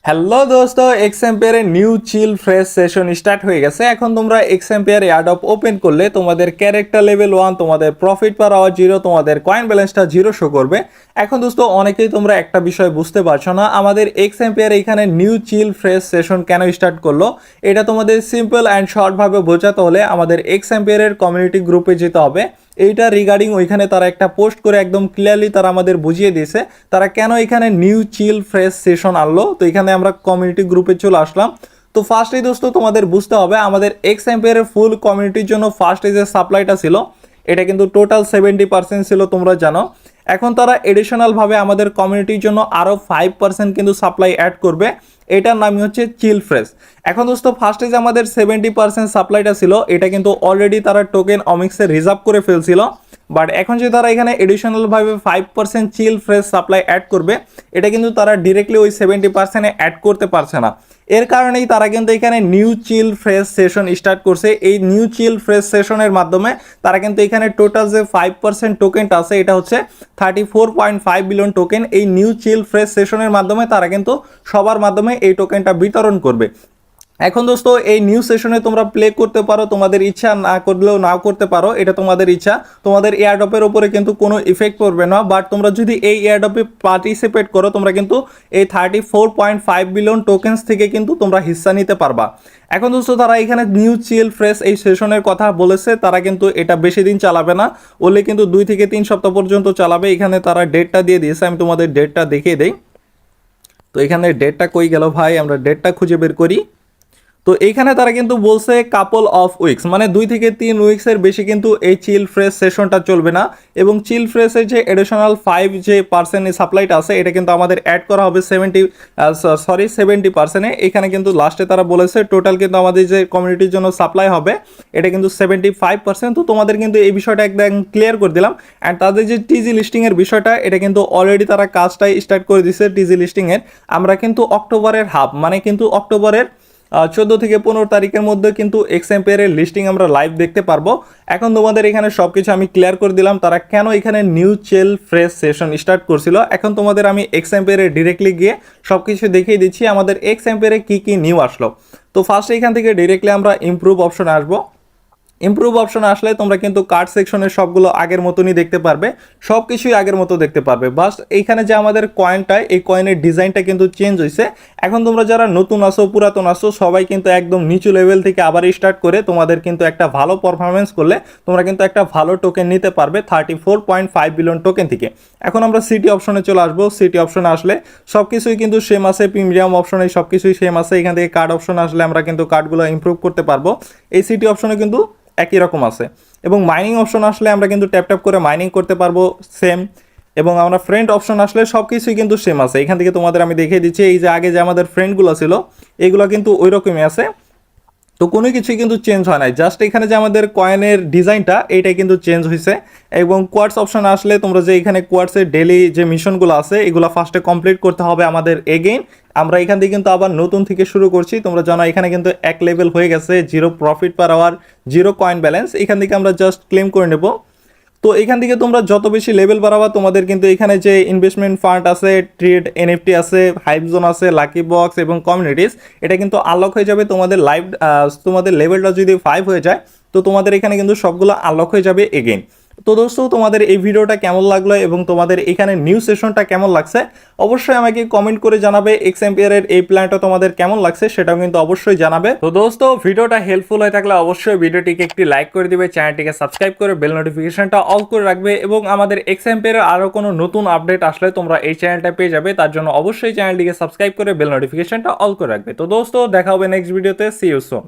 Hello দোস্ত, এক্সএম্পিয়ারে new চিল fresh session start হয়ে গেছে। এখন তোমরা এক্সএম্পিয়ার এয়ারড্রপ ওপেন করলে তোমাদের ক্যারেক্টার লেভেল 1, তোমাদের প্রফিট পার আওয়ার 0, তোমাদের কয়েন ব্যালেন্সটা 0 শো করবে। এখন দোস্ত অনেকেই তোমরা একটা বিষয় বুঝতে পারছো না, আমাদের এক্সএম্পিয়ার এখানে নিউ চিল ফ্রেশ সেশন কেন স্টার্ট করলো। এটা তোমাদের সিম্পল অ্যান্ড শর্টভাবে বোঝাতে হলে আমাদের এক্সএম্পিয়ারের কমিউনিটি গ্রুপে যেতে হবে। এইটা রিগার্ডিং ওইখানে তারা একটা পোস্ট করে একদম ক্লিয়ারলি তারা আমাদের বুঝিয়ে দিয়েছে তারা কেন এখানে নিউ চিল ফ্রেশ সেশন আনলো। তো এখানে আমরা কমিউনিটি গ্রুপে চলে আসলাম। তো ফার্স্টেই দোস্ত তোমাদের বুঝতে হবে আমাদের এক্সএম্পিয়ারের ফুল কমিউনিটির জন্য ফার্স্টে যে সাপ্লাইটা ছিল এটা কিন্তু টোটাল 70% ছিল, তোমরা জানো। এখন তারা এডিশনালভাবে আমাদের কমিউনিটির জন্য আরও 5% কিন্তু সাপ্লাই অ্যাড করবে। এটার নামই হচ্ছে চিল ফ্রেশ। এখন দোস্ত ফার্স্টে যে আমাদের 70% সাপ্লাইটা ছিল এটা কিন্তু অলরেডি তারা টোকেন অমিক্সে রিজার্ভ করে ফেলছিল, বাট এখন যে তারা এখানে এডিশনালভাবে 5% চিল ফ্রেশ সাপ্লাই অ্যাড করবে এটা কিন্তু তারা ডিরেক্টলি ওই 70%-এ অ্যাড করতে পারছে না। এর কারণেই তারা কিন্তু এখানে নিউ চিল ফ্রেশ সেশন স্টার্ট করছে। এই নিউ চিল ফ্রেশ সেশনের মাধ্যমে তারা কিন্তু এখানে টোটাল যে 5% টোকেনটা আছে এটা হচ্ছে 34.5 বিলিয়ন টোকেন। এই নিউ চিল ফ্রেশ সেশনের মাধ্যমে তারা কিন্তু সবার মাধ্যমে এই টোকেনটা বিতরণ করবে। এখন দোস্ত এই নিউ সেশনে তোমরা প্লে করতে পারো, তোমাদের ইচ্ছা না করলেও নাও করতে পারো, এটা তোমাদের ইচ্ছা। তোমাদের এয়ারড্রপের উপরে কিন্তু কোনো ইফেক্ট পড়বে না, বাট তোমরা যদি এই এয়ারড্রপে পার্টিসিপেট করো তোমরা কিন্তু এই 34.5 বিলিয়ন টোকেন্স থেকে কিন্তু তোমরা হিস্সা নিতে পারবা। এখন দোস্ত তারা এখানে নিউ চিল ফ্রেশ এই সেশনের কথা বলেছে, তারা কিন্তু এটা বেশি দিন চালাবে না, ওলে কিন্তু 2 থেকে 3 সপ্তাহ পর্যন্ত চালাবে। এখানে তারা ডেটটা দিয়ে দিয়েছে, আমি তোমাদের ডেটটা দেখিয়ে দেই। তো এখানে ডেটটা কই গেল ভাই, আমরা ডেটটা খুঁজে বের করি। তো এইখানে তারা কিন্তু বলছে কাপল অফ উইকস, মানে 2 থেকে 3 উইকসের বেশি কিন্তু এই চিল ফ্রেশ সেশনটা চলবে না। এবং চিল ফ্রেশের যে এডিশনাল 5 যে পার্সেন্ট সাপ্লাইটা আছে এটা কিন্তু আমাদের অ্যাড করা হবে 70%-এ। এখানে কিন্তু লাস্টে তারা বলেছে টোটাল কিন্তু আমাদের যে কমিউনিটির জন্য সাপ্লাই হবে এটা কিন্তু 75%। তো তোমাদের কিন্তু এই বিষয়টা একদম ক্লিয়ার করে দিলাম। অ্যান্ড তাদের যে টিজি লিস্টিংয়ের বিষয়টা এটা কিন্তু অলরেডি তারা কাজটাই স্টার্ট করে দিচ্ছে টিজি লিস্টিংয়ের। আমরা কিন্তু অক্টোবরের হাফ মানে কিন্তু অক্টোবরের 14 থেকে 15 তারিখের মধ্যে কিন্তু এক্সএম্পিয়ারের লিস্টিং আমরা লাইভ দেখতে পারবো। এখন তোমাদের এখানে সব কিছু আমি ক্লিয়ার করে দিলাম তারা কেন এখানে নিউ চিল ফ্রেশ সেশন স্টার্ট করছিল। এখন তোমাদের আমি এক্সএম্পিয়ারে ডিরেক্টলি গিয়ে সব কিছু দেখিয়ে দিচ্ছি আমাদের এক্সএম্পিয়ারে কী কী নিউ আসলো। তো ফার্স্টে এখান থেকে ডিরেক্টলি আমরা ইমপ্রুভ অপশনে আসবো। ইমপ্রুভ অপশনে আসলে তোমরা কিন্তু কার্ড সেকশনের সবগুলো আগের মতনই দেখতে পারবে, সব কিছুই আগের মতো দেখতে পারবে। বাস এইখানে যে আমাদের কয়েনটা, এই কয়েনের ডিজাইনটা কিন্তু চেঞ্জ হয়েছে। এখন তোমরা যারা নতুন আসো পুরাতন আসো সবাই কিন্তু একদম নিচু লেভেল থেকে আবার স্টার্ট করে তোমাদের কিন্তু একটা ভালো পারফরমেন্স করলে তোমরা কিন্তু একটা ভালো টোকেন নিতে পারবে 34.5 বিলিয়ন টোকেন থেকে। এখন আমরা সিটি অপশনে চলে আসবো। সিটি অপশনে আসলে সব কিছুই কিন্তু সেম আছে, প্রিমিয়াম অপশনে সব কিছুই সেম আছে। এখান থেকে কার্ড অপশনে আসলে আমরা কিন্তু কার্ডগুলো ইমপ্রুভ করতে পারবো। এই সিটি অপশনে কিন্তু একই রকম আছে। এবং মাইনিং অপশন আসলে আমরা কিন্তু ট্যাপ ট্যাপ করে মাইনিং করতে পারবো সেম। এবং আমরা ফ্রেন্ড অপশন আসলে সব কিছুই কিন্তু সেম আছে। এখান থেকে তোমাদের আমি দেখিয়ে দিচ্ছি এই যে আগে যে আমাদের ফ্রেন্ডগুলো ছিল এগুলো কিন্তু ওই রকমই আছে। তো কোনো কিছুই কিন্তু চেঞ্জ হয় নাই, জাস্ট এখানে যে আমাদের কয়েনের ডিজাইনটা এইটাই কিন্তু চেঞ্জ হয়েছে। এবং কোয়ার্টস অপশন আসলে তোমরা যে এখানে কোয়ার্টসের ডেলি যে মিশনগুলো আছে এগুলো ফার্স্টে কমপ্লিট করতে হবে আমাদের এগেইন। আমরা এখান থেকে কিন্তু আবার নতুন থেকে শুরু করছি। তোমরা জানো এখানে কিন্তু এক লেভেল হয়ে গেছে, 0 profit per hour, 0 coin balance. এখান থেকে আমরা জাস্ট ক্লেম করে নেব। তো এখান থেকে তোমরা যত বেশি লেভেল বাড়াবা তোমাদের কিন্তু এখানে যে ইনভেস্টমেন্ট ফান্ড আছে, ট্রেড এনএফটি আছে, হাইপ জোন আছে, লাকি বক্স এবং কমিউনিটিস, এটা কিন্তু আনলক হয়ে যাবে। তোমাদের তোমাদের লেভেলটা যদি 5 হয়ে যায় তো তোমাদের এখানে কিন্তু সবগুলো আনলক হয়ে যাবে এগেইন। তো দোস্ত তোমাদের এই ভিডিওটা কেমন লাগলো এবং তোমাদের এখানে নিউ সেশনটা কেমন লাগছে অবশ্যই আমাকে কমেন্ট করে জানাবে। এক্সএম্পিয়ারের এই প্ল্যানটা তোমাদের কেমন লাগছে সেটাও কিন্তু অবশ্যই জানাবে। তো দোস্ত ভিডিওটা হেল্পফুল হয়ে থাকলে অবশ্যই ভিডিওটিকে একটি লাইক করে দিবে, চ্যানেলটিকে সাবস্ক্রাইব করে বেল নোটিফিকেশনটা অল করে রাখবে। এবং আমাদের এক্সএম্পিয়ারের আরও কোনো নতুন আপডেট আসলে তোমরা এই চ্যানেলটা পেয়ে যাবে, তার জন্য অবশ্যই চ্যানেলটিকে সাবস্ক্রাইব করে বেল নোটিফিকেশনটা অল করে রাখবে। তো দোস্ত দেখা হবে নেক্সট ভিডিওতে, সি ইউ সুন।